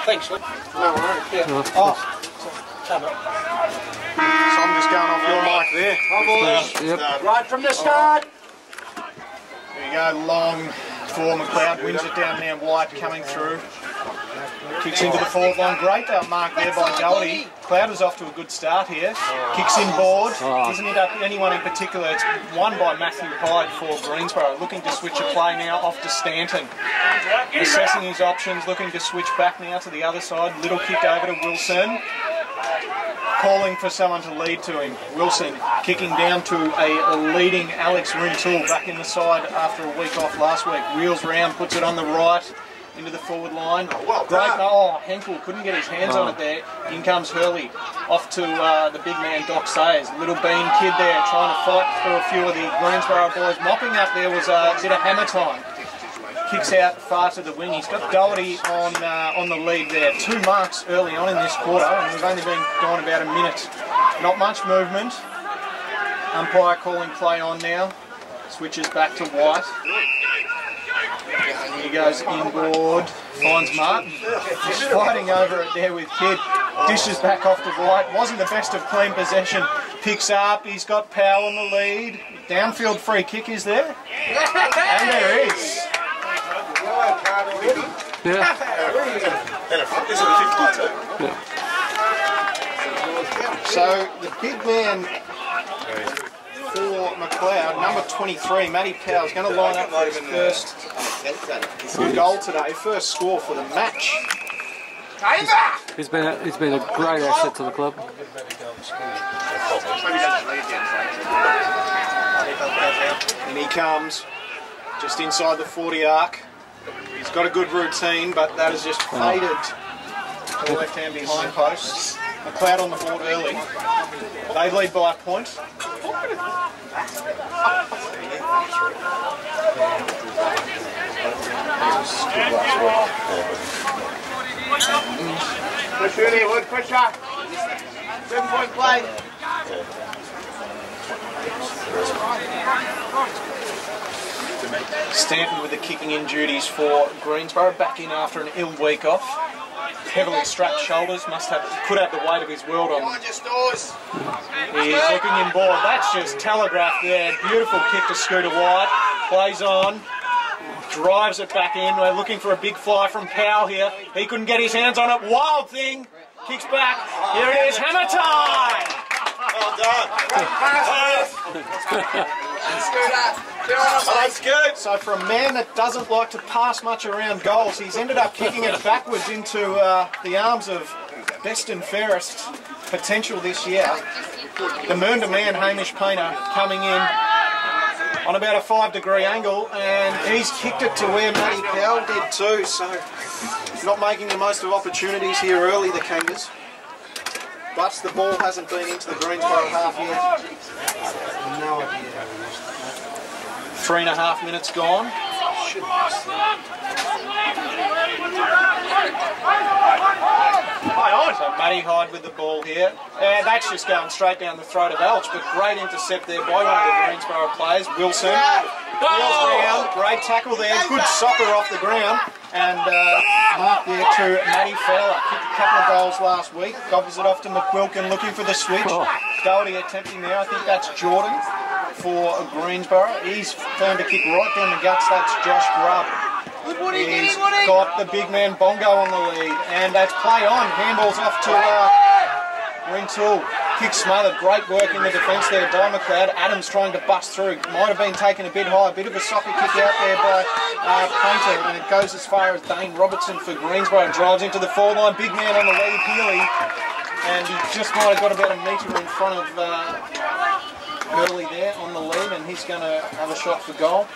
Thanks, Lee. No worries. Yeah. Oh. So I'm just going off your mic there. Yep. Right from the start. There you go, long for MacLeod, wins it down now, White coming through. Kicks into the forward line, great mark there by Doherty. Cloud is off to a good start here. Kicks in board, doesn't hit up anyone in particular. It's won by Matthew Hyde for Greensborough. Looking to switch a play now off to Stanton. Assessing his options, looking to switch back now to the other side. Little kick over to Wilson. Calling for someone to lead to him. Wilson kicking down to a leading Alex Rintoul back in the side after a week off last week. Wheels round, puts it on the right into the forward line. Great. Oh, Henkel couldn't get his hands on it there. In comes Hurley off to the big man Doc Sayers. Little bean kid there trying to fight through a few of the Greensborough boys. Mopping up there was a bit of hammer time. Kicks out far to the wing. He's got Doherty on the lead there. 2 marks early on in this quarter, and we've only been gone about a minute. Not much movement. Umpire calling play on now. Switches back to White. He goes inboard. Finds Martin. He's fighting over it there with Kidd. Dishes back off to White. Wasn't the best of clean possession. Picks up. He's got Powell in the lead. Downfield free kick is there. And there is. Yeah. So the big man for MacLeod, number 23, Matty Powell, is going to line up for his first goal today, first score for the match. He's been a great asset to the club. And he comes just inside the 40 arc. He's got a good routine, but that has just faded to the left-hand behind post. MacLeod on the board early. They lead by a point. Push really, Wood, push up. 7-point play. Stanton with the kicking in duties for Greensborough, back in after an ill week off. Heavily strapped shoulders, could have the weight of his world on him. He's looking in board. That's just telegraphed there. Beautiful kick to Scooter White. Plays on. Drives it back in. We're looking for a big fly from Powell here. He couldn't get his hands on it. Wild thing. Kicks back. Here it is. Hammer time. Well done. That's good. So for a man that doesn't like to pass much around goals, he's ended up kicking it backwards into the arms of best and fairest potential this year. The man-to-man Hamish Painter coming in on about a 5-degree angle, and he's kicked it to where Matty Powell did too, so not making the most of opportunities here early, the Kangas. But the ball hasn't been into the Greensborough half yet. 3.5 minutes gone. So Matty Hyde with the ball here. And that's just going straight down the throat of Elch, but great intercept there by one of the Greensborough players, Wilson. Wheels down, great tackle there, good soccer off the ground. And mark there to Matty Fowler. Kicked a couple of goals last week. Gobbles it off to McQuilkin looking for the switch. Doherty attempting there. I think that's Jordan for Greensborough. He's found a kick right down the guts. That's Josh Grubb. He's got the big man Bongo on the lead. And that's play on. Handballs off to Rintoul. Kick smothered. Great work in the defence there by MacLeod. Adams trying to bust through. Might have been taken a bit high. A bit of a soccer kick out there by Painter. And it goes as far as Dane Robertson for Greensborough. Drives into the forward line. Big man on the lead, Healy. And he just might have got about a metre in front of Hurley there on the lead. And he's going to have a shot for goal.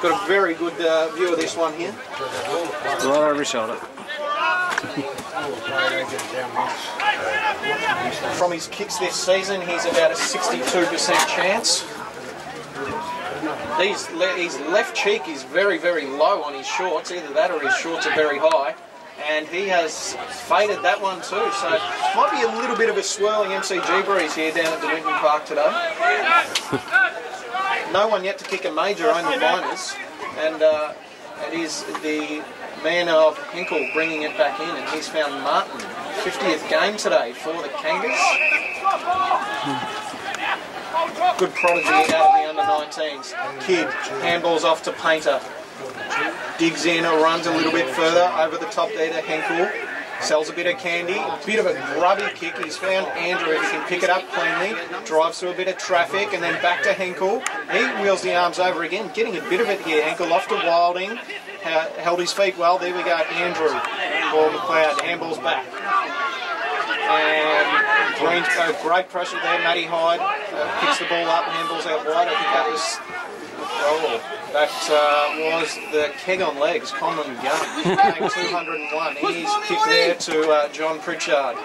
Got a very good view of this one here. Right over his shoulder. From his kicks this season, he's about a 62% chance. His left cheek is very, very low on his shorts. Either that or his shorts are very high. And he has faded that one too. So might be a little bit of a swirling MCG breeze here down at the Winton Park today. No one yet to kick a major, only minors. And it is the man of Hinkle bringing it back in, and he's found Martin. 50th game today for the Kangas. Good prodigy out of the under-19s. Kidd handballs off to Painter. Digs in, runs a little bit further over the top there to Hinkle. Sells a bit of candy, a bit of a grubby kick. He's found Andrew. He can pick it up cleanly, drives through a bit of traffic, and then back to Hinkle. He wheels the arms over again, getting a bit of it here. Hinkle off to Wilding, held his feet well. There we go, Andrew for MacLeod, handballs back. And great pressure there. Matty Hyde picks the ball up, handballs out wide. I think that was the keg on legs, Conlon Gunn, paying 201. He's kicked there to John Pritchard.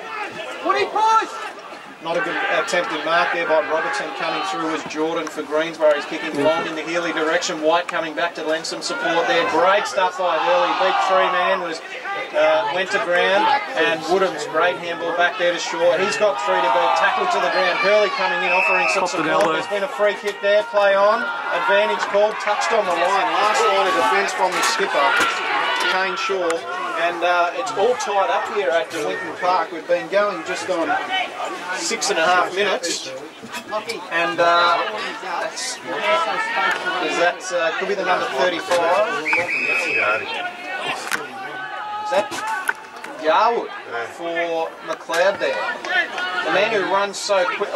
Not a good attempted mark there by Robertson. Coming through was Jordan for Greensborough. He's kicking long in the Healy direction. White coming back to lend some support there. Great stuff by Hurley. Beat three-man, went to ground, and Woodham's great handball back there to Shaw. He's got three to beat. Tackled to the ground. Hurley coming in, offering some support. There's been a free kick there. Play on. Advantage called. Touched on the line. Last line of defence from the skipper, Kane Shaw. And it's all tied up here at Winton Park. We've been going just on 6.5 minutes. And could be the number 35. Is that Yarwood for MacLeod there? The man who runs so quick.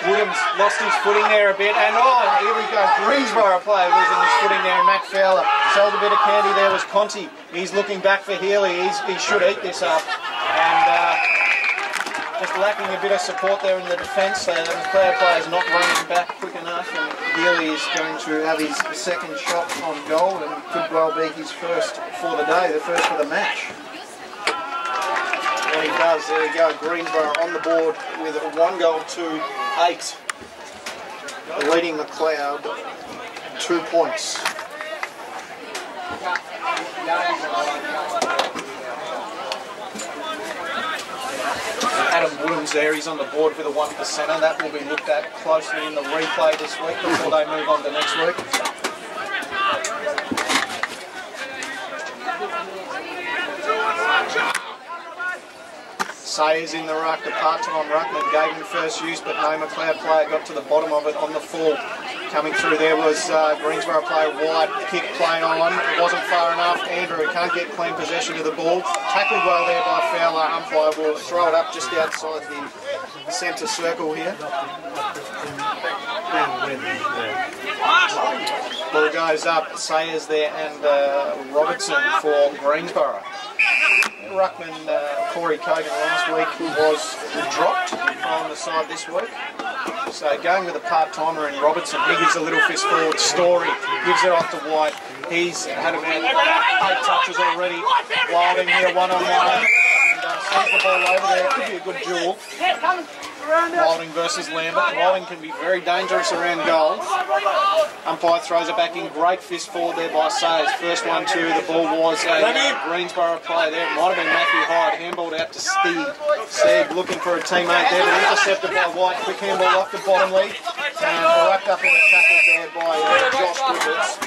Williams lost his footing there a bit, and here we go, Greensborough player losing his footing there, and Matt Fowler sold a bit of candy there was Conti. He's looking back for Healy. He should eat this up, and just lacking a bit of support there in the defence. The MacLeod player's not running back quick enough, and Healy is going to have his second shot on goal, and could well be his first for the day, the first for the match. And he does. There we go. Greensborough on the board with 1-8, leading MacLeod 2 points. Adam Woodham's there. He's on the board with a 1%er. That will be looked at closely in the replay this week before they move on to next week. Sayers in the ruck, the part-time ruckman gave him first use, but no MacLeod player got to the bottom of it on the full. Coming through there was Greensborough player White, kick play on, it wasn't far enough. Andrew can't get clean possession of the ball. Tackled well there by Fowler. Umpire will throw it up just outside the centre circle here. Ball goes up, Sayers there and Robertson for Greensborough. Ruckman Corey Cogan last week was dropped on the side this week. So going with a part-timer in Robertson, he gives a little fist forward. Story gives it off to White. He's had about 8 touches already. Wilding here one-on-one. And sends the ball over there. It could be a good duel. Wilding versus Lambert. Wilding can be very dangerous around goal. Umpire throws it back in. Great fist forward there by Sayers. First one to the ball was a Greensborough player there. It might have been Matthew Hyde. Handballed out to Steeg. Steeg looking for a teammate there, but intercepted by White. Quick handball off to Bottomley. And wrapped up in the tackle there by Josh Griffiths.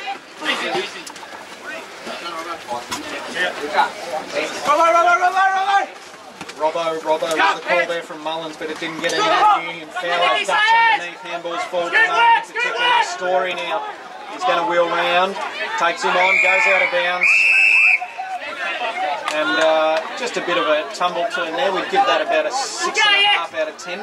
Robbo was the call there from Mullins, but it didn't get anywhere near him. Fowler ducks underneath, handballs forward to Mullins. It's a Story now. He's going to wheel round, takes him on, goes out of bounds. And just a bit of a tumble turn there. We'd give that about a 6.5 out of 10.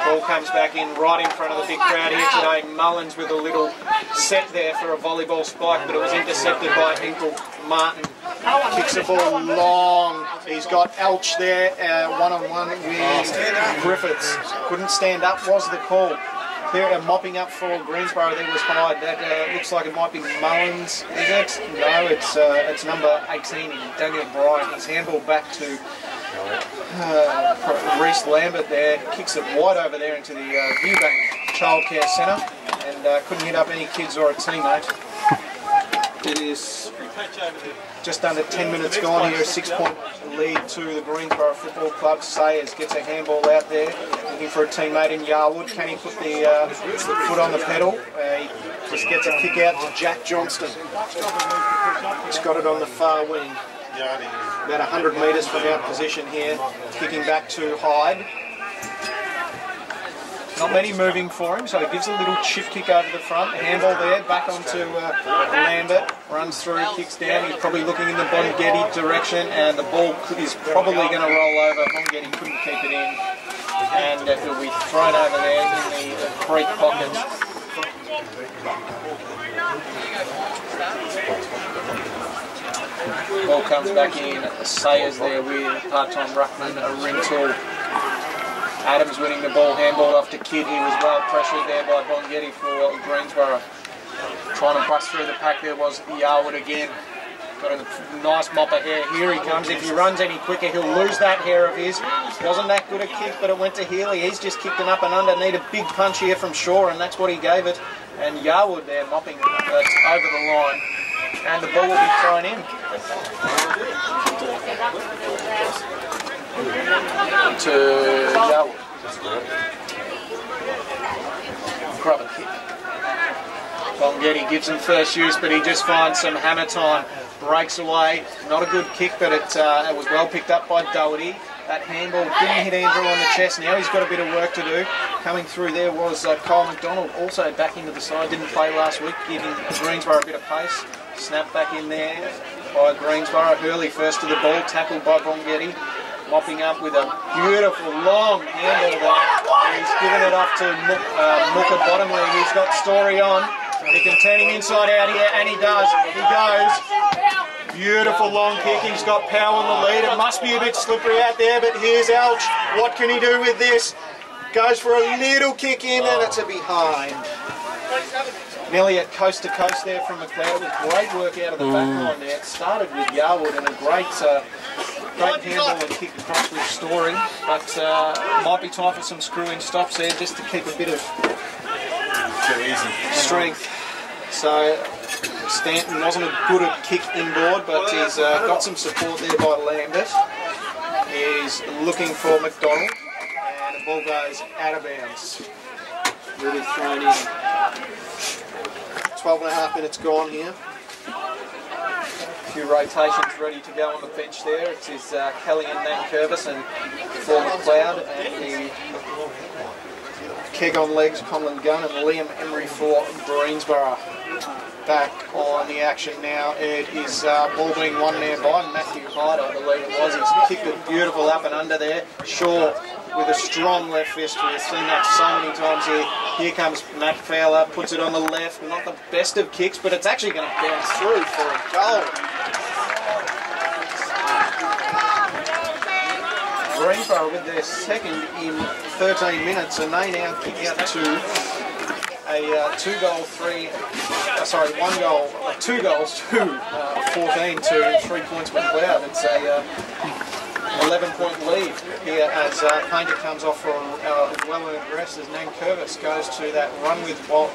Ball comes back in right in front of the big crowd here today. Mullins with a little set there for a volleyball spike, but it was intercepted by Hinkle. Martin kicks the ball long. He's got Elch there, one-on-one with Griffiths. Couldn't stand up, was the call. There, mopping up for Greensborough, there was Hyde. That looks like it might be Mullins, is it? No, it's number 18, Daniel Bryant. He's handballed back to Reece Lambert there. Kicks it wide over there into the Viewbank Childcare Centre, and couldn't hit up any kids or a teammate. It is just under 10 minutes gone here, a 6-point lead to the Greensborough Football Club. Sayers gets a handball out there, looking for a teammate in Yarwood. Can he put the foot on the pedal? He just gets a kick out to Jack Johnston. He's got it on the far wing. About 100 metres from our position here, kicking back to Hyde. Not many moving for him, so he gives a little chip kick over the front. Handball there, back onto Lambert, runs through, kicks down. He's probably looking in the Bongetti direction, and the ball is probably going to roll over. Bongetti couldn't keep it in, and it will be thrown over there in the creek pocket. Ball comes back in. Sayers there with part-time ruckman, a Rintoul. Adams winning the ball, handball off to Kidd. He was well pressured there by Bongetti for Greensborough. Trying to bust through the pack there was Yarwood again. Got a nice mop of hair. Here he comes. If he runs any quicker, he'll lose that hair of his. Wasn't that good a kick, but it went to Healy. He's just kicked it up and under. Need a big punch here from Shaw, and that's what he gave it. And Yarwood there mopping it over the line. And the ball will be thrown in. To Yarwood. Grab a kick. Bongetti gives him first use, but he just finds some hammer time. Breaks away. Not a good kick, but it was well picked up by Doherty. That handball didn't hit Andrew on the chest. Now he's got a bit of work to do. Coming through there was Kyle McDonald, also back into the side. Didn't play last week, giving Greensborough a bit of pace. Snap back in there by Greensborough. Hurley first to the ball, tackled by Bongetti. Mopping up with a beautiful long handle there. He's given it off to Mooker Bottomley. He's got Story on. He can turn him inside out here, and he does. He goes. Beautiful long kick. He's got power on the lead. It must be a bit slippery out there, but here's Elch. What can he do with this? Goes for a little kick in, and it's a behind. Nearly at coast to coast there from MacLeod with great work out of the back line there. It started with Yarwood and a great handball and kick across with Story, but might be time for some screw-in stops there just to keep a bit of strength. So Stanton wasn't a good at kick inboard, but he's got some support there by Lambert. He's looking for McDonald, and the ball goes out of bounds. Really thrown in. 12.5 minutes gone here. A few rotations ready to go on the bench there. It is Kelly and Nankervis and for MacLeod, and the keg on legs, Conlon Gunn, and Liam Emery for Greensborough. Back on the action now. It is ball being won there by Matthew Hyde, I believe it was. He's kicked it beautiful up and under there. Shaw with a strong left fist. We've seen that so many times here. Here comes Matt Fowler, puts it on the left. Not the best of kicks, but it's actually going to bounce through for a goal. Greensborough with their second in 13 minutes, and they now kick out to a 2 goals to 14 to 3 points for MacLeod. It's a 11-point lead here as Painter comes off for a well-earned rest as Nankervis goes to that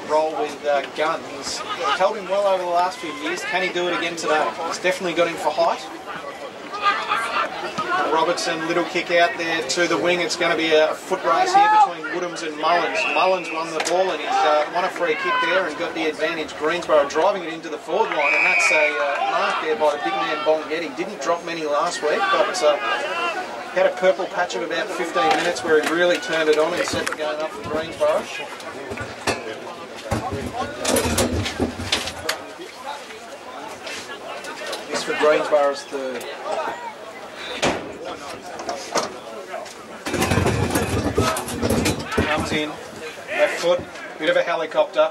roll with Gunn. He's held him well over the last few years. Can he do it again today? He's definitely got him for height. Robertson, little kick out there to the wing. It's going to be a foot race here between Woodhams and Mullins. Mullins won the ball and he's won a free kick there and got the advantage. Greensborough driving it into the forward line, and that's a mark there by the big man Bongetti. Didn't drop many last week, but had a purple patch of about 15 minutes where he really turned it on and set the game up for Greensborough. This for Greensborough's third. Comes in, left foot, bit of a helicopter.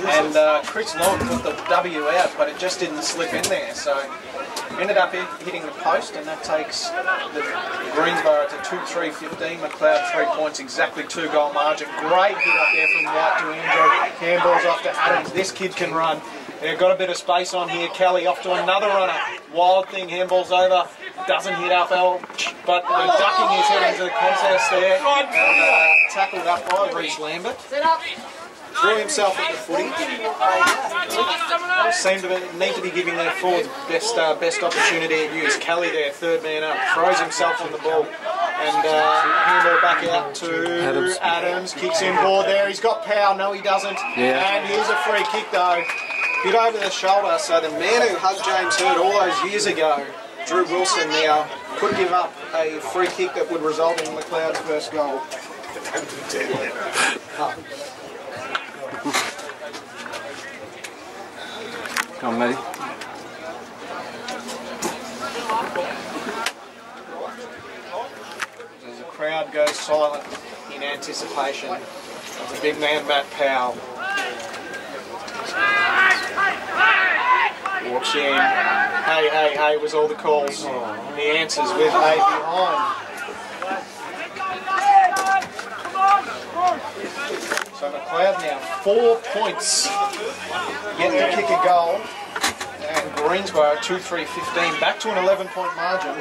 And Chris Long put the W out, but it just didn't slip in there. So ended up hitting the post, and that takes the Greensborough to 2-3-15. MacLeod 3 points, exactly 2-goal margin. Great hit up there from White to Andrew. Handballs off to Adams. This kid can run. They've got a bit of space on here. Kelly off to another runner. Wild thing, handballs over. Doesn't hit up Elch, but the ducking his head into the contest there. And tackled up by Reece Lambert. threw himself at the footy. Seemed to need to be giving their forwards best opportunity at use. Kelly there, third man up, throws himself on the ball. And handball back out to Adams. Kicks in board there. He's got power. No, he doesn't. Yeah. And here's a free kick though. Bit over the shoulder. So the man who hugged James Hurd all those years ago, Drew Wilson, now could give up a free kick that would result in MacLeod's first goal. Come on, Matty. As the crowd goes silent in anticipation of the big man Matt Powell. Walks in. Hey, hey, hey was all the calls. The answers with A behind. So MacLeod now 4 points yet to kick a goal, and Greensborough 2-3-15 back to an 11-point margin.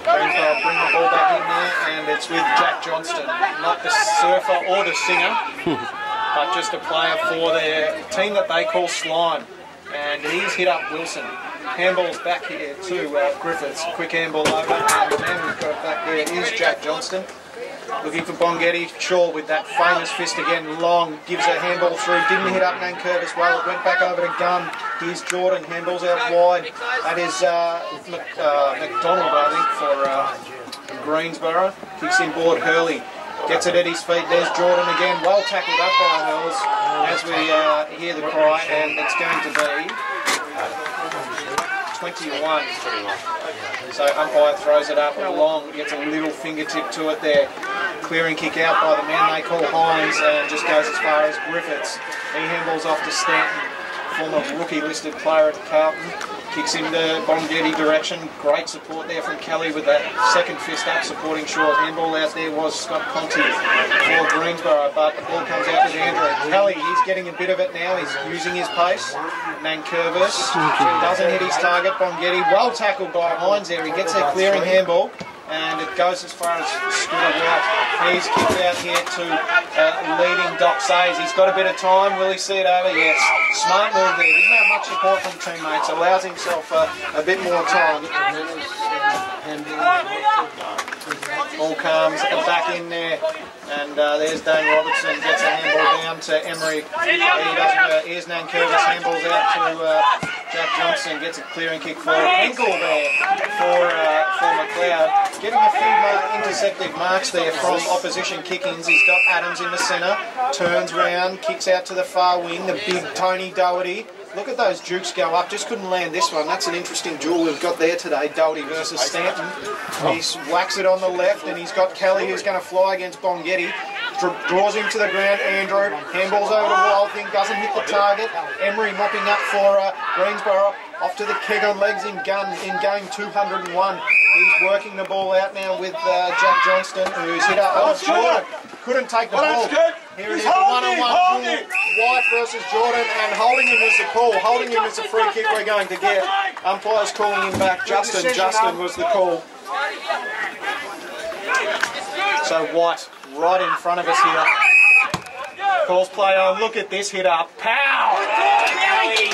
Greensborough bring the ball back in there, and it's with Jack Johnston, not the surfer or the singer, but just a player for their team that they call Slime, and he's hit up Wilson. Handball's back here to Griffiths. Quick handball over, and the man who's got it back there is Jack Johnston. Looking for Bongetti. Shaw with that famous fist again. Long gives a handball through. Didn't hit up Nankervis well. It went back over to Gunn. Here's Jordan. Handballs out wide. That is McDonald, I think, for Greensborough. Kicks in board. Hurley gets it at his feet. There's Jordan again. Well tackled up by Hurls as we hear the cry, and it's going to be 21. So umpire throws it up Long, gets a little fingertip to it there. Clearing kick out by the man they call Hines, and just goes as far as Griffiths. He handballs off to Stanton, former rookie listed player at Carlton. Kicks into Bongetti direction. Great support there from Kelly with that second fist up supporting Shaw. Handball out there was Scott Conti for Greensborough, but the ball comes out to Andrew. Kelly, he's getting a bit of it now. He's using his pace. Nankervis doesn't hit his target. Bongetti, well tackled by Hines there. He gets a clearing handball, and it goes as far as Scooter White. He's kicked out here to leading Doc Sayers. He's got a bit of time. Will he see it over? Yes. Smart move there. Didn't have much support from teammates. Allows himself a bit more time. All comes back in there. And there's Dane Robertson, gets a handball down to Emery. He doesn't, here's Nankervis, handballs out to Jack Johnson, gets a clearing kick for Hinkle there for MacLeod. Getting a few intercepted marks there from opposition kick-ins. He's got Adams in the centre, turns round, kicks out to the far wing, the big Tony Doherty. Look at those dukes go up, just couldn't land this one. That's an interesting duel we've got there today, Doherty versus Stanton. He whacks it on the left, and he's got Kelly who's going to fly against Bongetti. Draws him to the ground, Andrew. Handballs over to Wilding, doesn't hit the target. Emery mopping up for Greensborough. Off to the keg on legs in game 201. He's working the ball out now with Jack Johnston, who's hit up. Oh, Jordan couldn't take the ball. Here it is, a one-on-one. White versus Jordan, and holding him is the call. Holding him is the free kick we're going to get. Umpire's calling him back. Justin was the call. So White right in front of us here. Calls play on. Look at this hit up. Pow!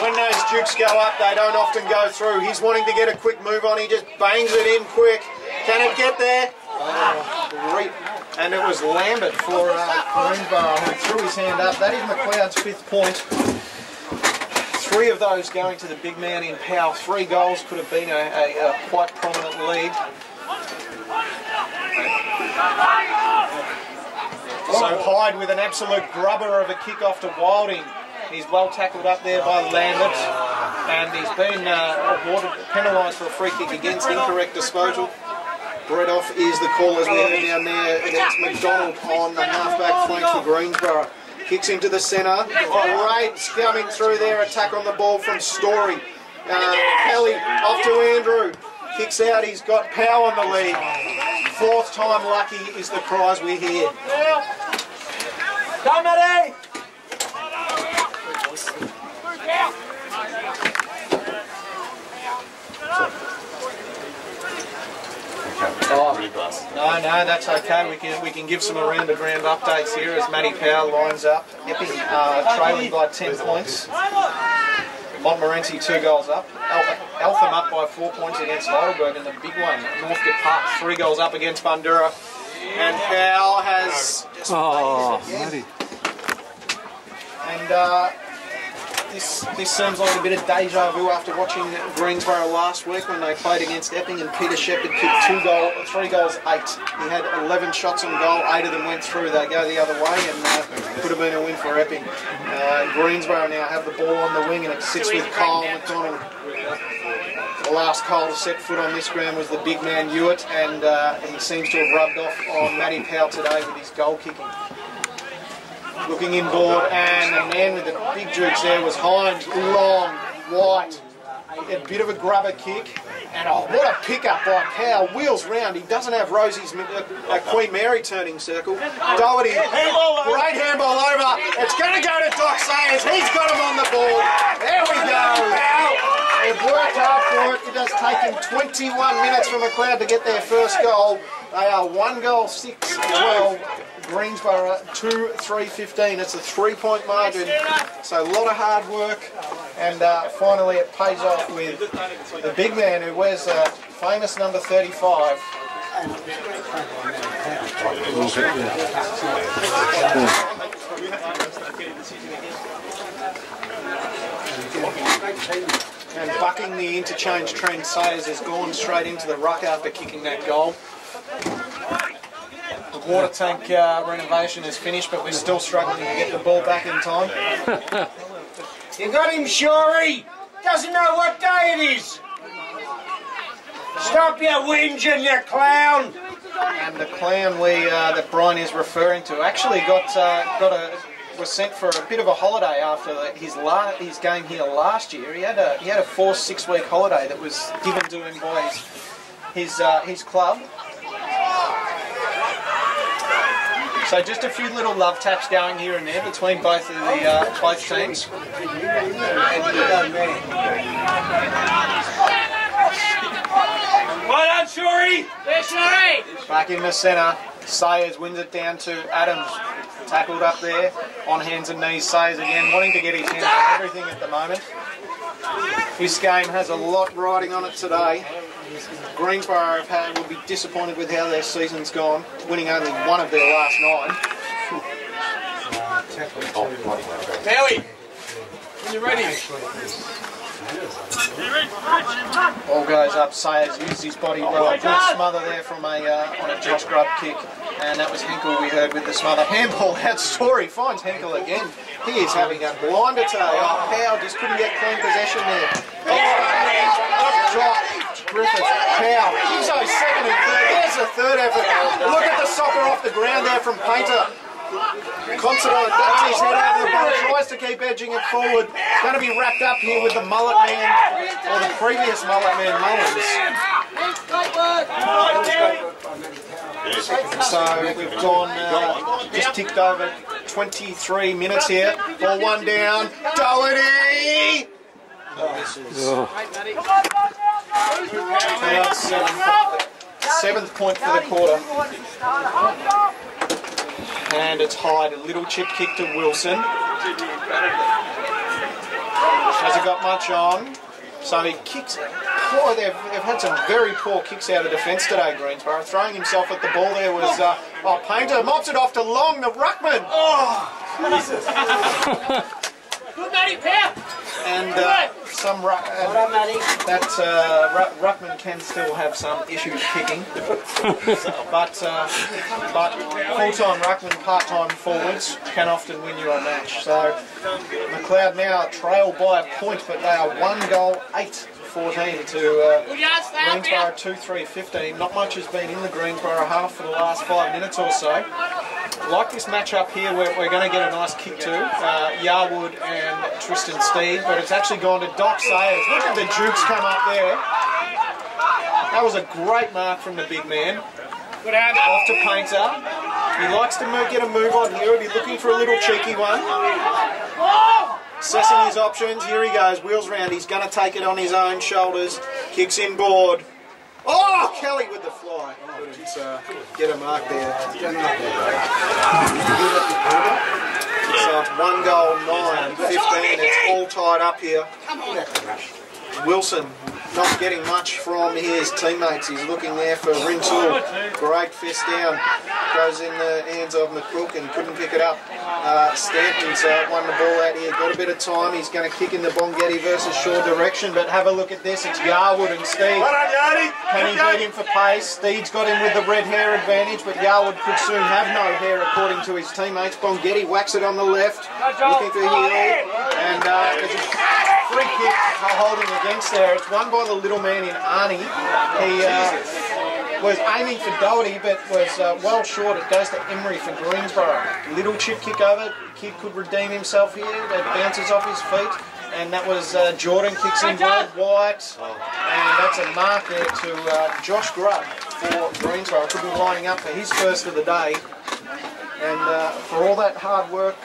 When those dukes go up, they don't often go through. He's wanting to get a quick move on. He just bangs it in quick. Can it get there? Great. And it was Lambert for Greensborough who threw his hand up. That is MacLeod's 5th point. 3 of those going to the big man in Powell. 3 goals could have been a quite prominent lead. So Hyde with an absolute grubber of a kick off to Wilding. He's well tackled up there by Lambert, and he's been penalised for a free kick against incorrect disposal. Bredoff is the call as we heard down there against McDonald on the half-back flank for Greensborough. Kicks into the centre. Great coming through there. Attack on the ball from Story. Kelly off to Andrew. Kicks out. He's got power on the lead. 4th time lucky is the cries we hear. Come, Matty! No, that's okay. We can give some around the ground updates here as Matty Powell lines up. Epping trailing by 10 points. Montmorency 2 goals up. Eltham up by 4 points against Heidelberg, and the big one, Northcote Park 3 goals up against Bundoora. And Powell has just Matty. And this seems like a bit of deja vu after watching Greensborough last week when they played against Epping, and Peter Shepherd kicked 3 goals, 8. He had 11 shots on goal, 8 of them went through. They go the other way, and could have been a win for Epping. Greensborough now have the ball on the wing, and it sits with Kyle McDonald. The last Kyle to set foot on this ground was the big man Hewitt, and he seems to have rubbed off on Matty Powell today with his goal kicking. Looking inboard, and the man with the big jukes there was Hines. Long, white, a bit of a grubber kick, and what a pickup by Powell. Wheels round. He doesn't have Rosie's Queen Mary turning circle. Doherty, great handball over. It's going to go to Doc Sayers. He's got him on the board. There we go. They've worked hard for it. It has taken 21 minutes for MacLeod to get their first goal. They are 1 goal 6 12. Greensborough 2-3-15. It's a 3-point margin. So a lot of hard work, and finally it pays off with the big man who wears the famous number 35. And bucking the interchange trend, Sayers has gone straight into the ruck after kicking that goal. The water tank renovation is finished, but we're still struggling to get the ball back in time. You got him, Shorey. Doesn't know what day it is. Stop your whinging, you clown. And the clown that Brian is referring to actually was sent for a bit of a holiday after his game here last year. He had a 4-6 week holiday that was given to him by his club. So just a few little love taps going here and there between both teams. Well done, Shorey. There, Shorey. Back in the centre, Sayers wins it down to Adams. Tackled up there, on hands and knees. Sayers again, wanting to get his hands on everything at the moment. This game has a lot riding on it today. Greensborough will be disappointed with how their season's gone, winning only 1 of their last 9. Howie, when you're ready. Ball goes up, Sayers uses his body well. Good smother there from on a Josh Grubb kick, and that was Henkel we heard with the smother. Handball out, Story finds Henkel again. He is having a blinder today. Oh, Powell just couldn't get clean possession there. Griffith, Powell, he's on 2nd and 3rd. There's the 3rd effort. Look at the soccer off the ground there from Painter. Considine ducks his head over the ball, tries to keep edging it forward. Going to be wrapped up here with the mullet man, or the previous mullet man, Mullins. So we've gone, just ticked over 23 minutes here. Ball 1 down, Doherty! Seventh point for the quarter. And it's Hyde, a little chip kick to Wilson. Hasn't got much on, so he kicks. Boy, they've had some very poor kicks out of defence today, Greensborough. Throwing himself at the ball there was Painter. Mops it off to Long, the ruckman. Oh, Jesus. Good, Matty Powell. And ruckman can still have some issues kicking, but full-time ruckman, part-time forwards can often win you a match. So MacLeod now trail by a point, but they are 1 goal 8-14 to Greensborough 2-3-15. Not much has been in the Greensborough half for the last 5 minutes or so. Like this match up here, we're going to get a nice kick to Yarwood and Tristan Steed, but it's actually gone to Doc Sayers. Look at the jukes come up there. That was a great mark from the big man. Good hand. Off to Painter. He likes to get a move on here. He'll be looking for a little cheeky one. Assessing his options. Here he goes. Wheels round. He's going to take it on his own shoulders. Kicks inboard. Oh, Kelly with the fly. Get a mark there. So it's 1 goal, 9, 15. It's all tied up here. Wilson not getting much from his teammates. He's looking there for Rintoul. Great fist down. Goes in the hands of McCook and couldn't pick it up. Stanton's won the ball out here. Got a bit of time. He's going to kick in the Bongetti versus Shaw direction. But have a look at this. It's Yarwood and Steed. Can he beat him for pace? Steed's got him with the red hair advantage, but Yarwood could soon have no hair according to his teammates. Bongetti whacks it on the left. Looking for heel. And there's a free kick for holding against there. It's won by the little man in Arnie. He was aiming for Doherty, but was well short. It goes to Emery for Greensborough. Little chip kick over. Kid could redeem himself here. It bounces off his feet. And that was Jordan kicks in World White. And that's a mark there to Josh Grubb for Greensborough. Could be lining up for his first of the day. And for all that hard work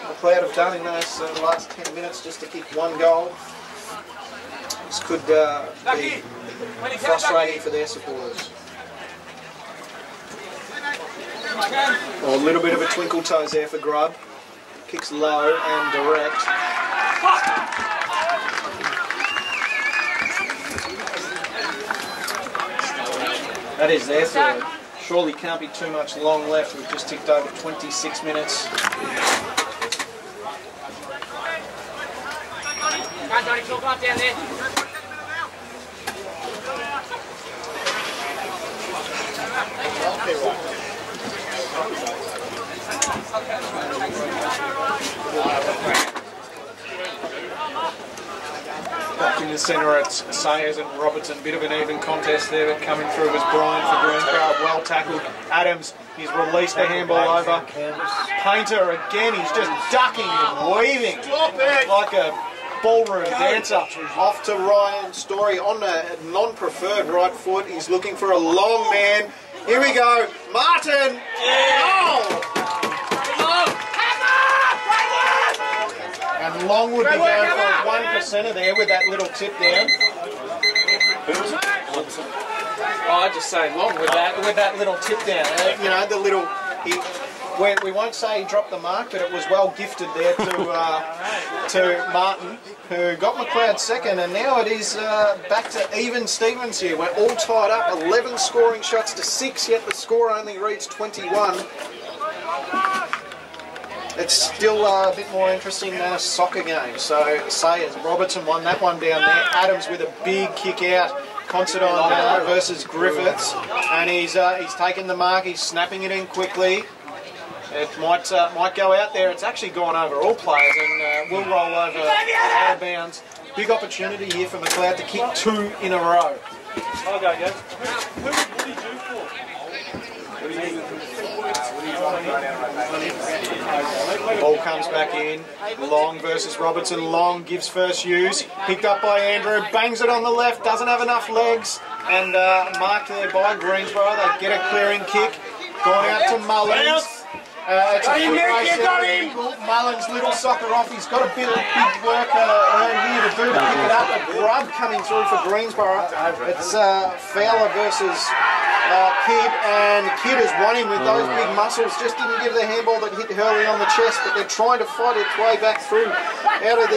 MacLeod have done in those last 10 minutes just to kick 1 goal, this could be frustrating for their supporters. Oh, a little bit of a twinkle toes there for Grubb. Kicks low and direct. That is their third. Surely can't be too much long left. We've just ticked over 26 minutes. Back in the centre, it's Sayers and Robertson. Bit of an even contest there, but coming through was Brian for Greensborough. Well tackled. Adams, he's released the handball over. Painter again, he's just ducking and weaving like a ballroom dancer. Off to Ryan Story on the non-preferred right foot. He's looking for a long man. Here we go. Martin! Oh! And Long would be going for a 1%er there with that little tip down. Oh, I just say Long with that little tip down. You know, the little... we won't say he dropped the mark, but it was well gifted there to Martin, who got MacLeod second, and now it is back to even Stevens here. We're all tied up, 11 scoring shots to 6, yet the score only reads 21. It's still a bit more interesting than a soccer game. So Sayers, Robertson won that one down there. Adams with a big kick out. Considine versus Griffiths, and he's taken the mark. He's snapping it in quickly. It might go out there. It's actually gone over all players and will roll over out of bounds. Big opportunity here for MacLeod to kick 2 in a row. I'll go, guys. Who would he do for? Ball comes back in. Long versus Robertson. Long gives first use. Picked up by Andrew. Bangs it on the left. Doesn't have enough legs. And marked there by Greensborough. They get a clearing kick. Gone out to Mullins. It's a quick race there. Mullins, little soccer off. He's got a bit of big work here to do to pick it up. A grub coming through for Greensborough. It's Fowler versus Kidd, and Kidd has won him with those big muscles. Just didn't give the handball that hit Hurley on the chest, but they're trying to fight its way back through out of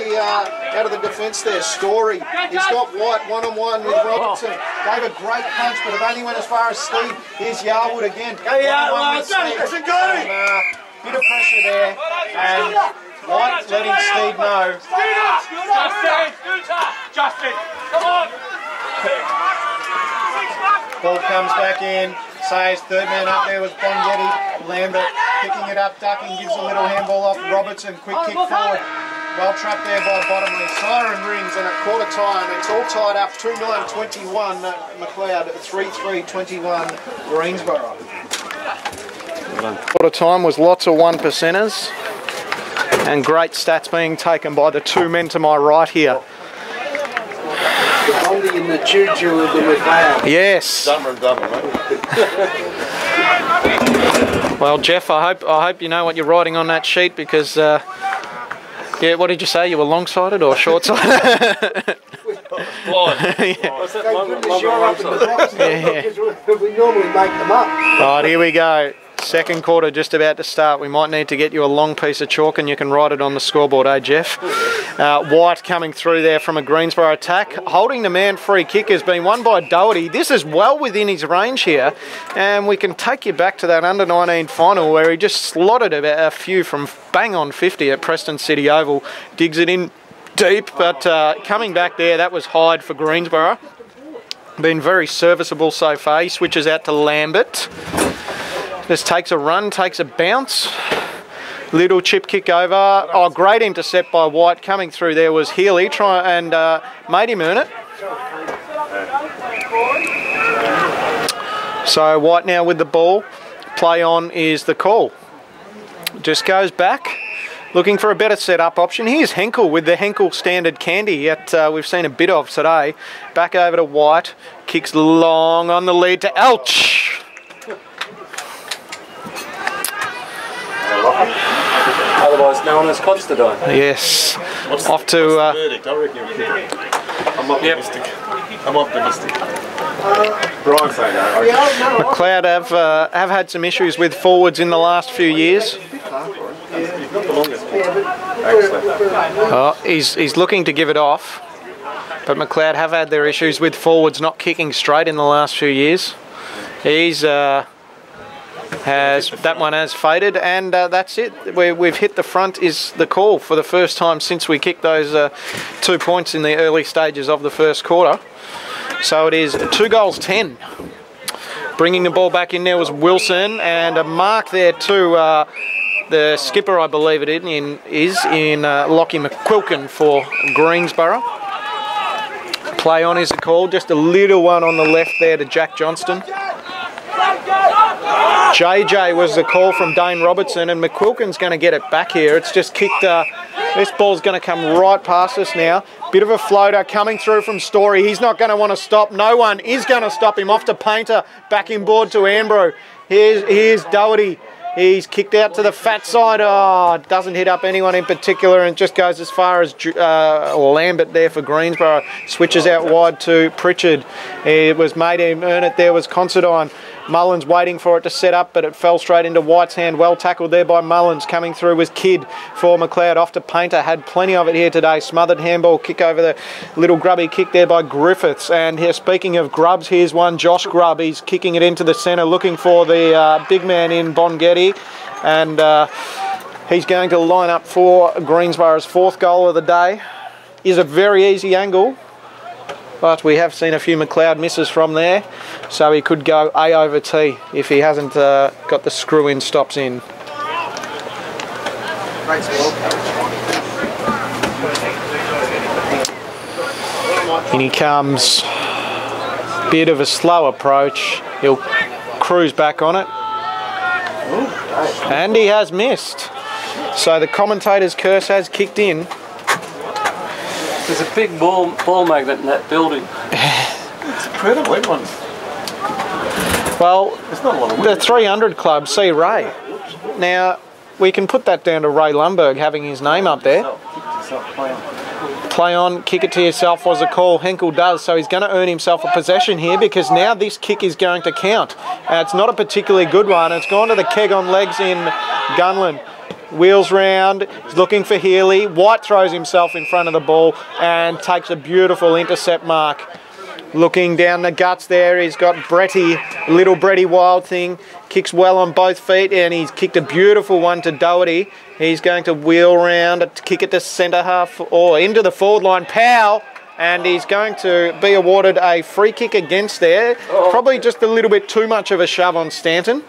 the defence there. Story. He's got White one-on-one with Robertson. Gave a great punch, but it only went as far as Steve. Here's Yarwood again. Bit of pressure there, and White letting Steve know. Justin, come on! Ball comes back in. Sayers, third man up there was Bongetti. Lambert picking it up, ducking, gives a little handball off. Robertson, quick kick forward. Well trapped there by Bottomley. Siren rings, and at quarter time, it's all tied up. 2-9-21 MacLeod, 3-3-21 Greensborough. Quarter time was lots of 1%ers, and great stats being taken by the 2 men to my right here. Only in the choo-choo of the MacLeod. Yes. Dumber and dumber, mate. Well, Jeff, I hope you know what you're writing on that sheet, because yeah, what did you say? You were long-sighted or short-sighted? blind. What's that? We normally make them up. Right, here we go. Second quarter just about to start. We might need to get you a long piece of chalk and you can write it on the scoreboard, eh, Jeff? White coming through there from a Greensborough attack. Holding the man free kick has been won by Doherty. This is well within his range here. And we can take you back to that under-19 final where he just slotted a few from bang on 50 at Preston City Oval. Digs it in deep, but coming back there, that was Hyde for Greensborough. Been very serviceable so far. He switches out to Lambert. Just takes a run, takes a bounce. Little chip kick over. Oh, great intercept by White. Coming through there was Healy, and made him earn it. So White now with the ball. Play on is the call. Just goes back. Looking for a better set-up option. Here's Henkel with the Henkel standard candy that we've seen a bit of today. Back over to White. Kicks long on the lead to Elch. Otherwise known as Constantine. Yes. Off to... verdict? I reckon I'm optimistic. I'm optimistic. Brian saying that. MacLeod have had some issues with forwards in the last few years. Not the longest. Oh, he's looking to give it off. But MacLeod have had their issues with forwards not kicking straight in the last few years. He's... that one has faded, and that's it. We've hit the front is the call for the first time since we kicked those 2 points in the early stages of the first quarter. So it is 2-10. Bringing the ball back in there was Wilson, and a mark there to the skipper, I believe it is in Lockie McQuilkin for Greensborough. Play on is the call, just a little one on the left there to Jack Johnston. JJ was the call from Dane Robertson, and McQuilkin's going to get it back here. It's just kicked. This ball's going to come right past us now. Bit of a floater coming through from Story. He's not going to want to stop. No one is going to stop him. Off to Painter. Back inboard to Ambro. Here's Doherty. He's kicked out to the fat side. Oh, doesn't hit up anyone in particular and just goes as far as Lambert there for Greensborough. Switches out wide to Pritchard. It was made him earn it. There was Considine. Mullins waiting for it to set up, but it fell straight into White's hand. Well tackled there by Mullins. Coming through was Kidd for MacLeod. Off to Painter. Had plenty of it here today. Smothered handball kick over the little grubby kick there by Griffiths. And here, speaking of grubs, here's one, Josh Grubb. He's kicking it into the centre, looking for the big man in Bongetti. And he's going to line up for Greensborough's fourth goal of the day. Is a very easy angle, but we have seen a few MacLeod misses from there, so he could go A over T if he hasn't got the screw-in stops in. In he comes. Bit of a slow approach. He'll cruise back on it. And he has missed. So the commentator's curse has kicked in. There's a big ball magnet in that building. It's incredible, everyone's... Well, There's not a lot of the 300 club, see Ray. Now, we can put that down to Ray Lundberg having his name up there. Play on, kick it to yourself was a call. Henkel does, so he's going to earn himself a possession here because now this kick is going to count. It's not a particularly good one. It's gone to the keg on legs in Gunland. Wheels round, he's looking for Healy. White throws himself in front of the ball and takes a beautiful intercept mark. Looking down the guts there, he's got Bretty, little Bretty Wild Thing. Kicks well on both feet and he's kicked a beautiful one to Doherty. He's going to wheel round, kick it to centre half or into the forward line. Powell, and he's going to be awarded a free kick against there. Probably just a little bit too much of a shove on Stanton.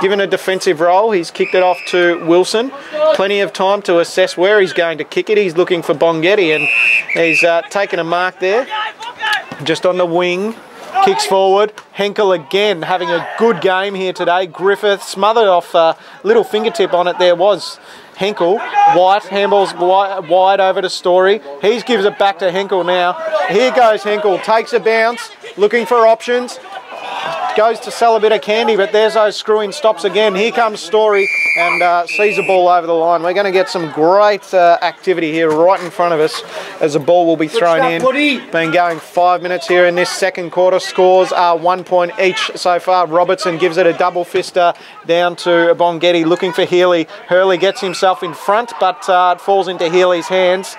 Given a defensive role, he's kicked it off to Wilson. Plenty of time to assess where he's going to kick it. He's looking for Bongetti and he's taken a mark there. Just on the wing, kicks forward. Henkel again having a good game here today. Griffith smothered off a little fingertip on it. There was Henkel. White handballs wide over to Story. He gives it back to Henkel now. Here goes Henkel, takes a bounce, looking for options. goes to sell a bit of candy, but there's those screw-in stops again. Here comes Story and sees the ball over the line. We're going to get some great activity here right in front of us as the ball will be thrown in. Been going 5 minutes here in this second quarter. Scores are 1 point each so far. Robertson gives it a double fister down to Bongetti, looking for Healy. Hurley gets himself in front, but it falls into Healy's hands.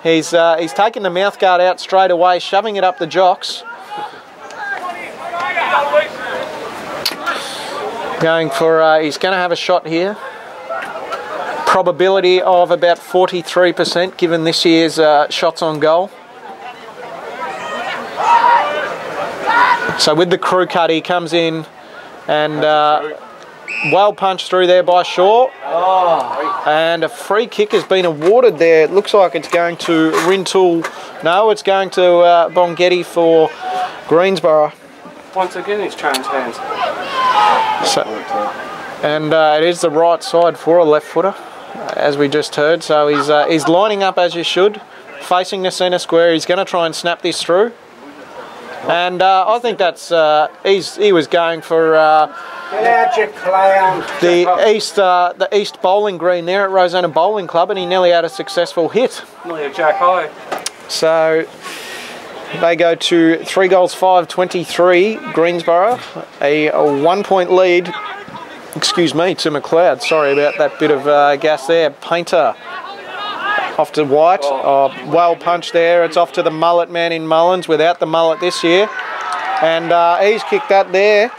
He's taken the mouthguard out straight away, shoving it up the jocks. Going for, he's going to have a shot here. Probability of about 43% given this year's shots on goal. So with the crew cut, he comes in and well punched through there by Shaw. And a free kick has been awarded there. It looks like it's going to Rintoul. No, it's going to Bongetti for Greensborough. Once again, he's changed hands. So, and it is the right side for a left footer, as we just heard. So he's lining up as you should, facing the centre square. He's going to try and snap this through. And I think that's he was going for the East Bowling Green there at Rosanna Bowling Club, and he nearly had a successful hit. Nearly a jack high. So they go to 3 goals 5-23 Greensborough, a 1 point lead. Excuse me, to MacLeod. Sorry about that bit of gas there. Painter off to White. Well punched there. It's off to the mullet man in Mullins, without the mullet this year. And he's kicked that there.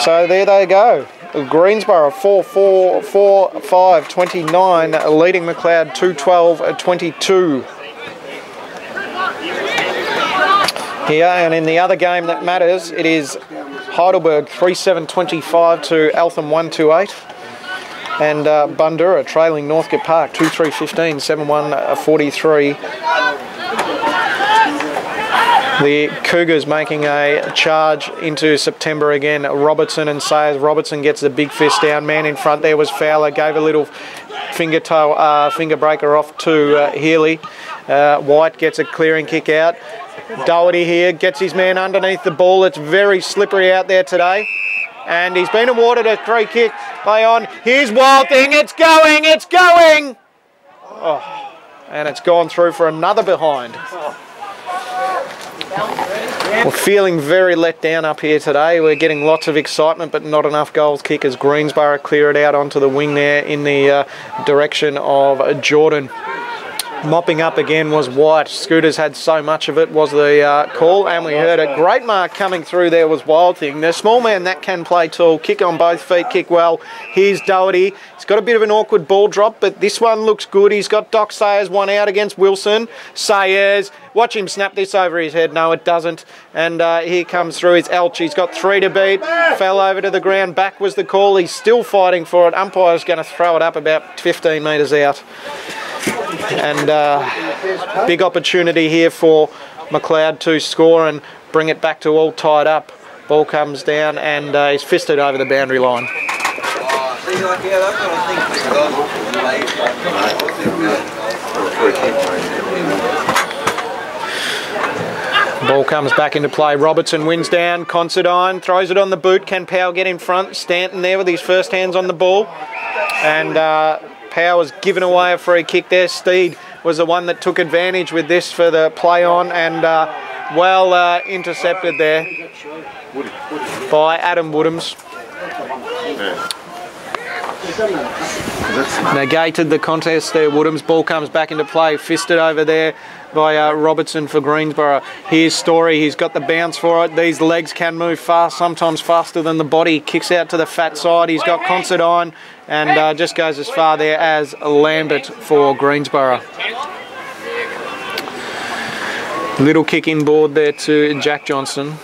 So there they go. Greensborough 4-5-29, leading MacLeod 2-12-22. Here, and in the other game that matters, it is Heidelberg 3-7-25 to Eltham 1-2-8. And Bundoora trailing Northcote Park 2-3-15, 7-1-43. The Cougars making a charge into September again. Robertson and Sayers. Robertson gets the big fist down. Man in front there was Fowler. Gave a little finger breaker off to Healy. White gets a clearing kick out. Doherty here gets his man underneath the ball. It's very slippery out there today. And he's been awarded a free kick. Play on. Here's Wild Thing. It's going. It's going. Oh, and it's gone through for another behind. We're feeling very let down up here today. We're getting lots of excitement, but not enough goals kick as Greensborough clear it out onto the wing there in the direction of Jordan. Mopping up again was White. Scooters had so much of it was the call, and we heard a great mark coming through there was Wild Thing. The small man that can play tall, kick on both feet, kick well. Here's Doherty. He's got a bit of an awkward ball drop, but this one looks good. He's got Doc Sayers one out against Wilson. Sayers, watch him snap this over his head. No, it doesn't. And here comes through his Elch. He's got 3 to beat. Fell over to the ground. Back was the call. He's still fighting for it. Umpire's going to throw it up about 15 metres out. And big opportunity here for MacLeod to score and bring it back to all tied up. Ball comes down and he's fisted over the boundary line. Ball comes back into play. Robertson wins down. Considine throws it on the boot. Can Powell get in front? Stanton there with his first hands on the ball. And Powell's given away a free kick there. Steed was the one that took advantage with this for the play on and well intercepted there by Adam Woodhams. Negated the contest there. Woodhams. Ball comes back into play. Fisted over there by Robertson for Greensborough. Here's Story. He's got the bounce for it. These legs can move fast, sometimes faster than the body. Kicks out to the fat side. He's got Considine and just goes as far there as Lambert for Greensborough. Little kick inboard there to Jack Johnson.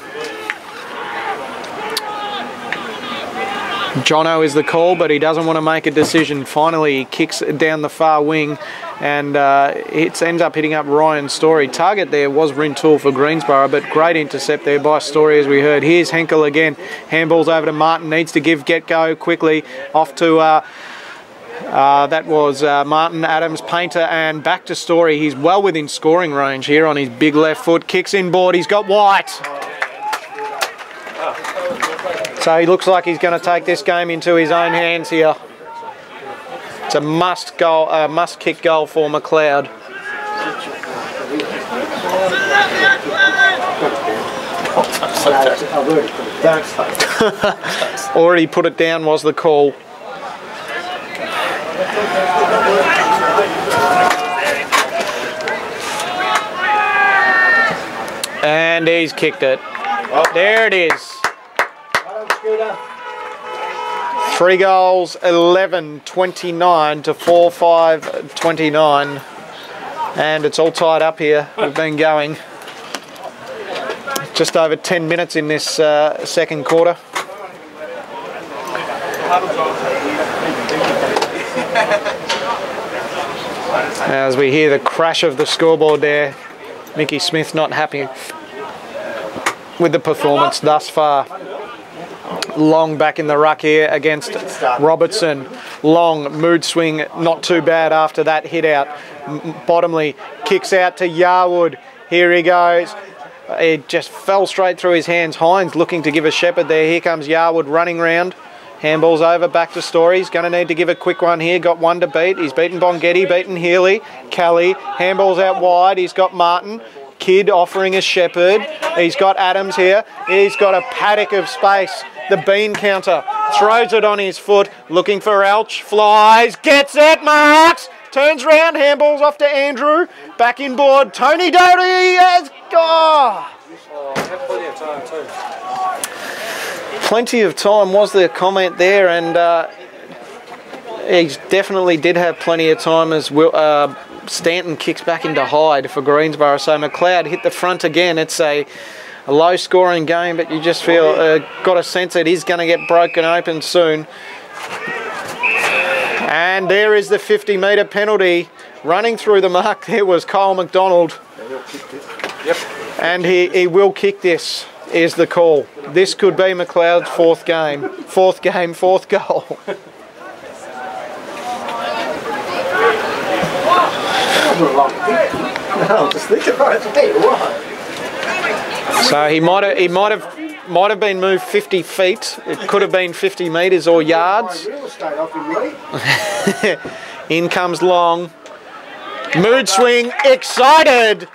Jono is the call, but he doesn't want to make a decision. Finally, he kicks down the far wing and ends up hitting up Ryan Story. Target there was Rintoul for Greensborough, but great intercept there by Story as we heard. Here's Henkel again. Handballs over to Martin. Needs to get go quickly. Off to that was Martin, Adams, Painter, and back to Story. He's well within scoring range here on his big left foot. Kicks inboard. He's got White. So he looks like he's going to take this game into his own hands here. It's a must kick goal for MacLeod. Already put it down was the call. And he's kicked it. There it is. 3 goals, 11-29 to 4-5-29. And it's all tied up here. We've been going just over 10 minutes in this second quarter. As we hear the crash of the scoreboard there, Mickey Smith not happy with the performance thus far. Long back in the ruck here against Robertson. Long mood swing, not too bad after that hit out. Bottomley kicks out to Yarwood. Here he goes. It just fell straight through his hands. Hines looking to give a shepherd there. Here comes Yarwood running round. Handball's over, back to Story. He's going to need to give a quick one here. Got one to beat. He's beaten Bongetti, beaten Healy. Kelly. Handball's out wide. He's got Martin. Kidd offering a shepherd. He's got Adams here. He's got a paddock of space. The bean counter. Throws it on his foot. Looking for Elch. Flies. Gets it. Marks. Turns round. Handball's off to Andrew. Back inboard. Tony Doty has... Oh. Plenty of time was the comment there, and he definitely did have plenty of time as Stanton kicks back into Hyde for Greensborough. So MacLeod hit the front again. It's a low scoring game, but you just feel got a sense it is going to get broken open soon. And there is the 50-metre penalty. Running through the mark there was Kyle McDonald. Yep. And he will kick this, is the call. This could be MacLeod's fourth game. Fourth goal. No, just think about it. So he might have been moved 50 feet. It could have been 50 metres or yards. In comes Long. Mood swing, excited.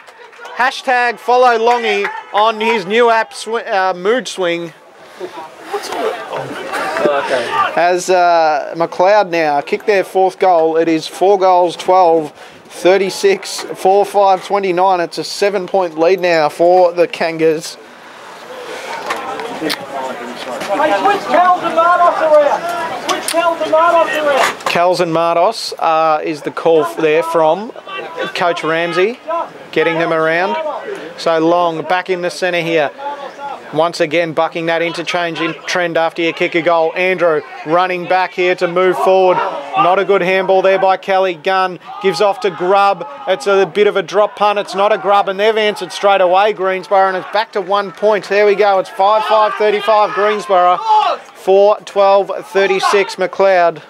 Hashtag follow Longy on his new app Mood Swing. As MacLeod now kick their fourth goal. It is 4 goals, 12, 36, 4-5-29. It's a 7-point lead now for the Kangas. Kells and Mardos is the call there from Coach Ramsey, getting them around. So Long back in the centre here. Once again bucking that interchange in trend after you kick a goal. Andrew running back here to move forward. Not a good handball there by Kelly. Gunn gives off to Grubb. It's a bit of a drop punt. It's not a grub, and they've answered straight away, Greensborough, and it's back to 1 point. There we go. It's 5-5-35 Greensborough. 4-12-36 MacLeod.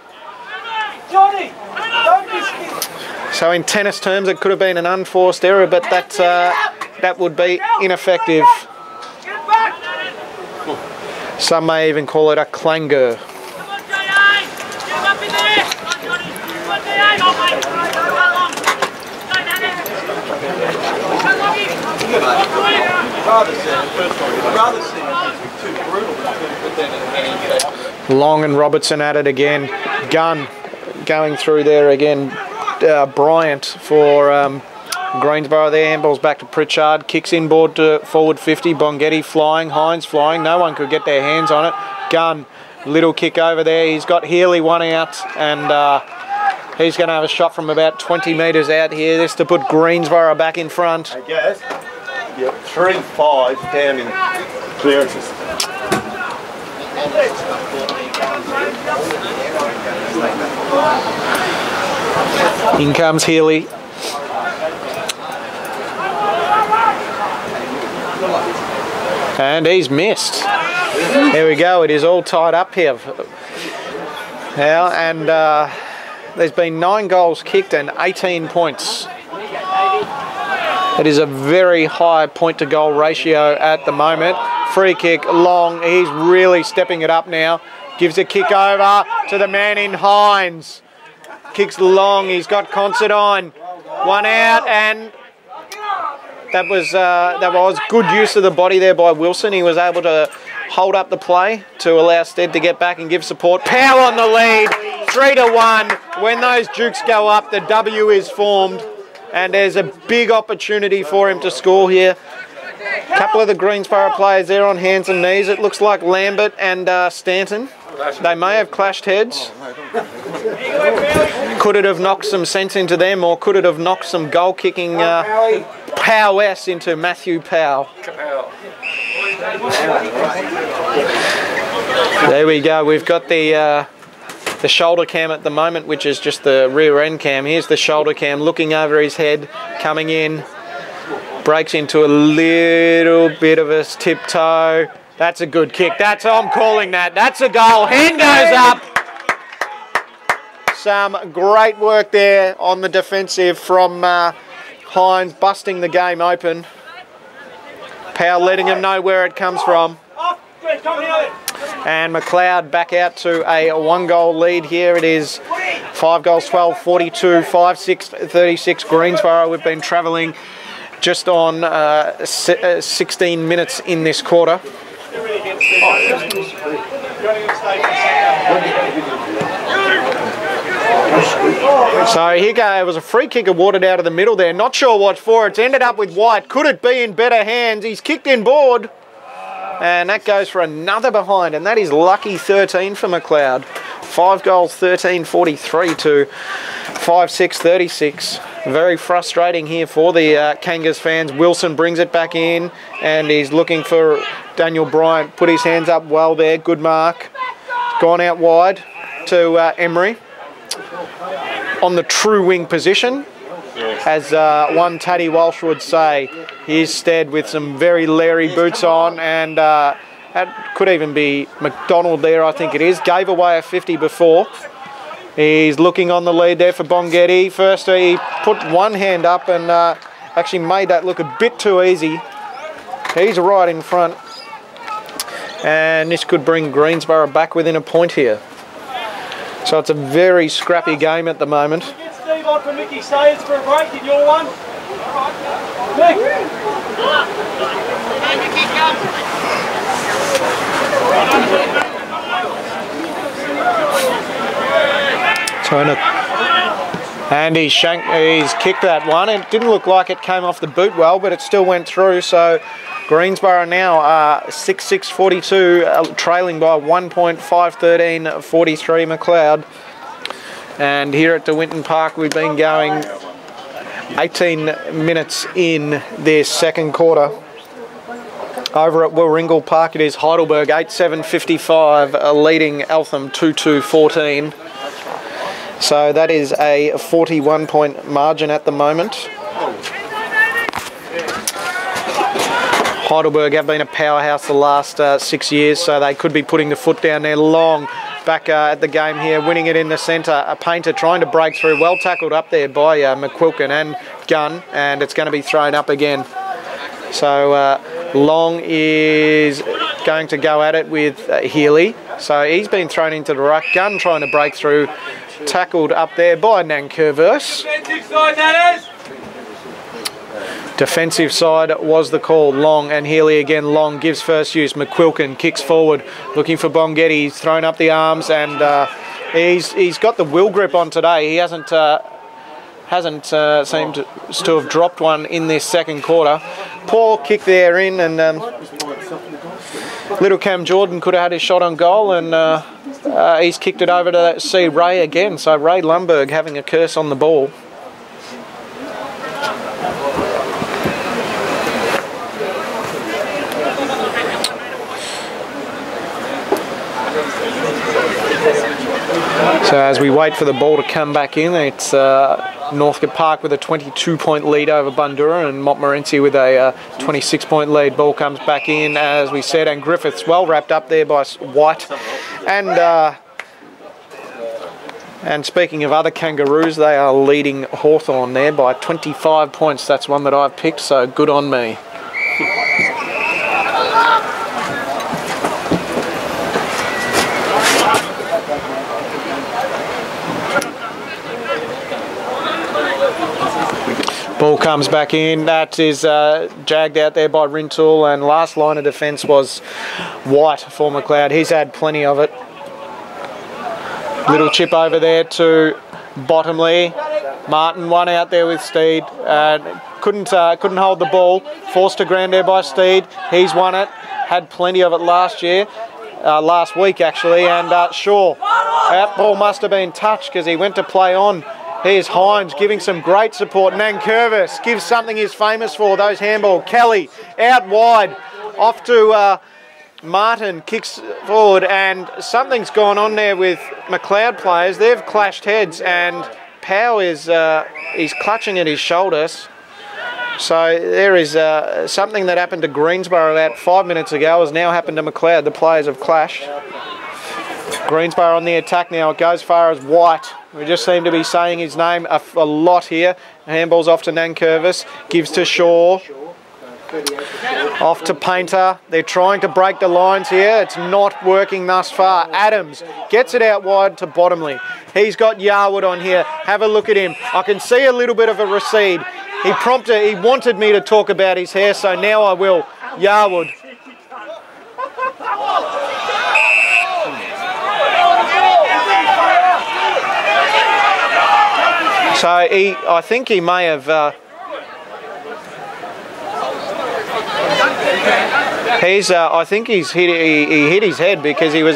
So in tennis terms, it could have been an unforced error, but that would be ineffective. Some may even call it a clanger. Long and Robertson at it again. Gunn going through there again. Bryant for Greensborough there. Handball's back to Pritchard. Kicks inboard to forward 50. Bongetti flying. Hines flying. No one could get their hands on it. Gunn, little kick over there. He's got Healy one out, and he's going to have a shot from about 20 metres out here. This to put Greensborough back in front. I guess. Yep, 3-5 down in clearances. In comes Healy. And he's missed. There we go. It is all tied up here now, and there's been 9 goals kicked and 18 points. It is a very high point-to-goal ratio at the moment. free kick, Long. He's really stepping it up now. Gives a kick over to the man in Hines. Kicks long, he's got Considine. One out, and that was good use of the body there by Wilson. He was able to hold up the play to allow Stead to get back and give support. Pow on the lead, 3-1. When those Dukes go up, the W is formed, and there's a big opportunity for him to score here. A couple of the Greensborough players there on hands and knees. It looks like Lambert and Stanton. They may have clashed heads. Could it have knocked some sense into them, or could it have knocked some goal-kicking prowess into Matthew Powell? There we go. We've got the shoulder cam at the moment, which is just the rear end cam. Here's the shoulder cam looking over his head, coming in. Breaks into a little bit of a tiptoe. That's a good kick. I'm calling that. That's a goal. Hand goes up. Some great work there on the defensive from Hines, busting the game open. Powell letting him know where it comes from. And MacLeod back out to a 1-goal lead here. It is 5 goals, 12, 42, 5-6, 36 Greensborough. We've been travelling just on 16 minutes in this quarter. So here you go. It was a free kick awarded out of the middle there. Not sure what for. It's ended up with White. Could it be in better hands? He's kicked in board. And that goes for another behind. And that is lucky 13 for MacLeod. 5 goals, 13, 43 to 5-6, 36. Very frustrating here for the Kangas fans. Wilson brings it back in, and he's looking for Daniel Bryant. Put his hands up well there. Good mark. Gone out wide to Emery. On the true wing position, as one Taddy Walsh would say. Here's Stead with some very Larry boots on, and that could even be McDonald there, I think it is. Gave away a 50 before. He's looking on the lead there for Bonghetti. First he put one hand up and actually made that look a bit too easy. He's right in front. And this could bring Greensborough back within a point here. So it's a very scrappy game at the moment. Get Steve on for Mickey Sayers for a break in your one. Mick. And he's kicked that one. It didn't look like it came off the boot well, but it still went through. So Greensborough now 6-6-42, trailing by 1 point, 5-13-43 MacLeod. And here at De Winton Park, we've been going 18 minutes in this second quarter. Over at Warringal Park, it is Heidelberg 8-7-55, leading Eltham 2-2-14. So that is a 41-point margin at the moment. Heidelberg have been a powerhouse the last 6 years, so they could be putting the foot down there. Long back at the game here, winning it in the centre. A Painter trying to break through. Well tackled up there by McQuilkin and Gunn, and it's going to be thrown up again. So Long is going to go at it with Healy. So he's been thrown into the ruck. Gunn trying to break through. Tackled up there by Nankervis. Defensive side was the call. Long and Healy again. Long gives first use. McQuilkin kicks forward, looking for Bonghetti. He's thrown up the arms, and he's got the will grip on today. He hasn't seemed to have dropped one in this second quarter. Poor kick there in, and little Cam Jordan could have had his shot on goal, and he's kicked it over to see Ray again. So Ray Lumberg having a curse on the ball. So as we wait for the ball to come back in, it's Northcote Park with a 22-point lead over Bundoora, and Montmorency with a 26-point lead. Ball comes back in, as we said, and Griffiths well wrapped up there by White. And speaking of other Kangaroos, they are leading Hawthorn there by 25 points. That's one that I've picked, so good on me. Ball comes back in. That is jagged out there by Rintoul, and last line of defence was White for MacLeod. He's had plenty of it. Little chip over there to Bottomley. Martin one out there with Steed. Couldn't hold the ball. Forced to ground there by Steed. He's won it. Had plenty of it last week actually. And Shaw. That ball must have been touched because he went to play on. Here's Hines giving some great support. Nankervis gives something he's famous for, those handball. Kelly out wide. Off to Martin, kicks forward, and something's gone on there with MacLeod players. They've clashed heads, and Powell is he's clutching at his shoulders. So there is something that happened to Greensborough about 5 minutes ago has now happened to MacLeod. The players have clashed. Greensborough on the attack now. It goes far as White. We just seem to be saying his name a lot here. Handball's off to Nankervis. Gives to Shaw. Off to Painter. They're trying to break the lines here. It's not working thus far. Adams gets it out wide to Bottomley. He's got Yarwood on here. Have a look at him. I can see a little bit of a recede. He wanted me to talk about his hair, so now I will. Yarwood. So I think he may have I think he hit his head because he was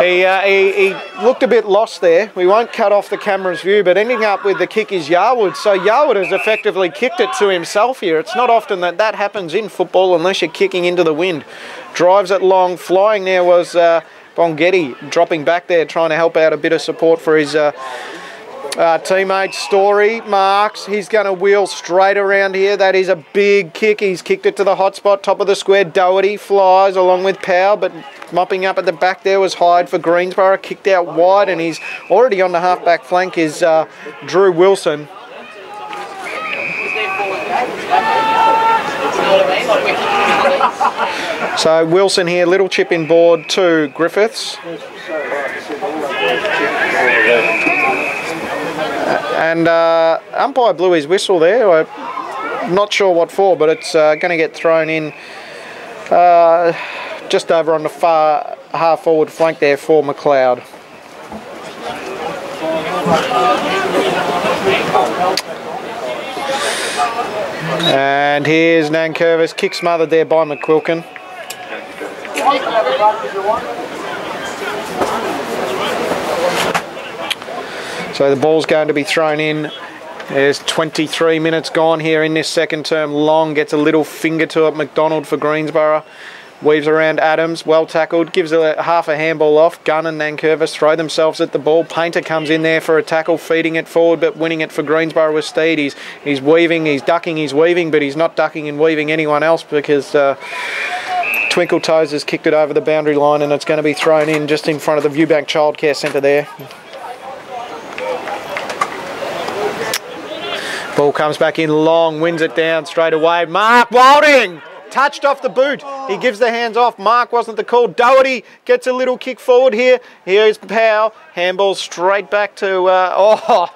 he looked a bit lost there. We won't cut off the camera's view, but ending up with the kick is Yarwood. So Yarwood has effectively kicked it to himself here. It's not often that happens in football unless you're kicking into the wind. Drives it long. Flying there was Bonghetti, dropping back there, trying to help out a bit of support for his teammate. Story marks. He's going to wheel straight around here. That is a big kick. He's kicked it to the hot spot, top of the square. Doherty flies along with Powell, but mopping up at the back there was Hyde for Greensborough. Kicked out wide, and he's already on the half-back flank is Drew Wilson. So Wilson here, little chip in board to Griffiths. And umpire blew his whistle there. I'm not sure what for, but it's going to get thrown in just over on the far half-forward flank there for MacLeod. And here's Nankervis, kick smothered there by McQuilkin. So the ball's going to be thrown in. There's 23 minutes gone here in this second term. Long gets a little finger to it. McDonald for Greensborough. Weaves around Adams. Well tackled. Gives half a handball off. Gunn and Nankervis throw themselves at the ball. Painter comes in there for a tackle, feeding it forward, but winning it for Greensborough with Steed. He's weaving, he's ducking, he's weaving, but he's not ducking and weaving anyone else because Twinkle Toes has kicked it over the boundary line, and it's going to be thrown in just in front of the Viewbank Childcare Centre there. Ball comes back in. Long wins it down straight away. Mark Wilding touched off the boot. He gives the hands off. Mark wasn't the call. Doherty gets a little kick forward here. Here's Powell. Handball straight back to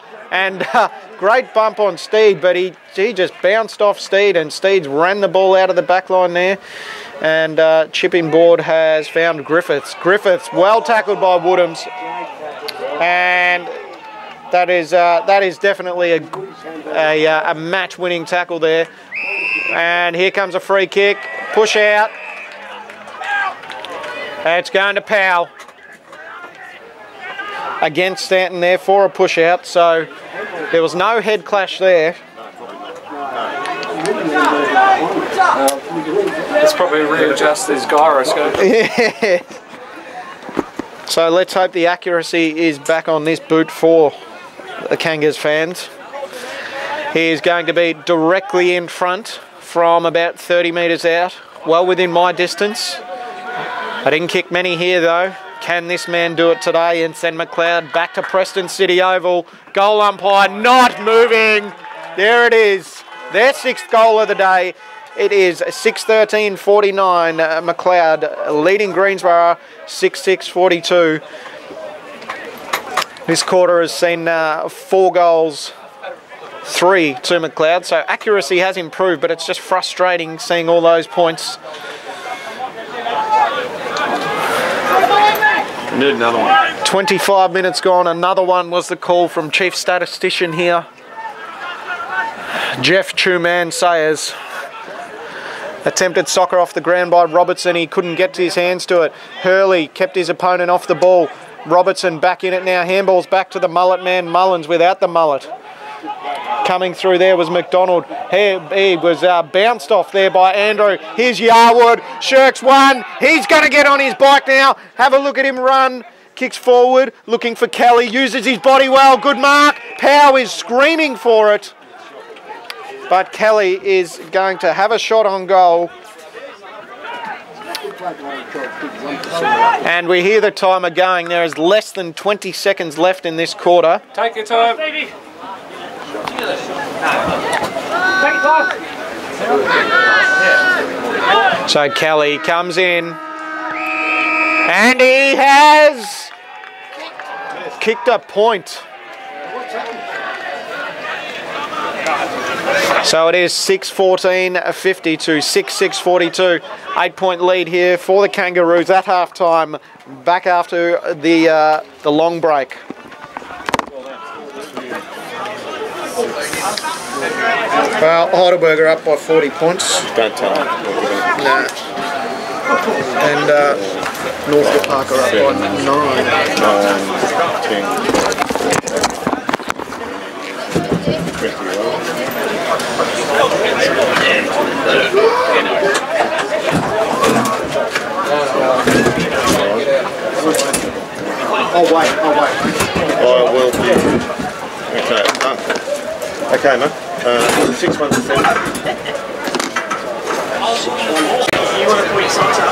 great bump on Steed, but he just bounced off Steed, and Steed's ran the ball out of the back line there. And chipping board has found Griffiths. Griffiths well tackled by Woodhams, and that is definitely a match-winning tackle there. And here comes a free kick. Push out. It's going to Powell. Against Stanton there for a push out. So there was no head clash there. It's probably readjust his gyroscope. Yeah. So let's hope the accuracy is back on this boot for the Kangas fans. He is going to be directly in front from about 30 metres out, well within my distance. I didn't kick many here though. Can this man do it today and send MacLeod back to Preston City Oval? Goal umpire not moving. There it is. Their sixth goal of the day. It is 6:13:49. MacLeod leading Greensborough 6-6-42. This quarter has seen 4 goals 3 to MacLeod. So accuracy has improved, but it's just frustrating seeing all those points. Need another one. 25 minutes gone. Another one was the call from Chief Statistician here, Jeff Chuman Sayers. Attempted soccer off the ground by Robertson. He couldn't get his hands to it. Hurley kept his opponent off the ball. Robertson back in it now. Handball's back to the mullet man, Mullins, without the mullet. Coming through there was McDonald. He was bounced off there by Andrew. Here's Yarwood. Shirks one. He's going to get on his bike now. Have a look at him run. Kicks forward, looking for Kelly. Uses his body well. Good mark. Pow is screaming for it. But Kelly is going to have a shot on goal. And we hear the timer going. There is less than 20 seconds left in this quarter. Take your time. So Kelly comes in. And he has kicked a point. So it is 6:14:50 to 6:42. 8-point lead here for the Kangaroos at half time. Back after the long break. Well, Heidelberg are up by 40 points. Don't tell him. Nah. And Northcote Park are up by 9. 10. I'll wait. I will be. Okay, done. Okay, mate. 6-1-7. You want to put your socks up?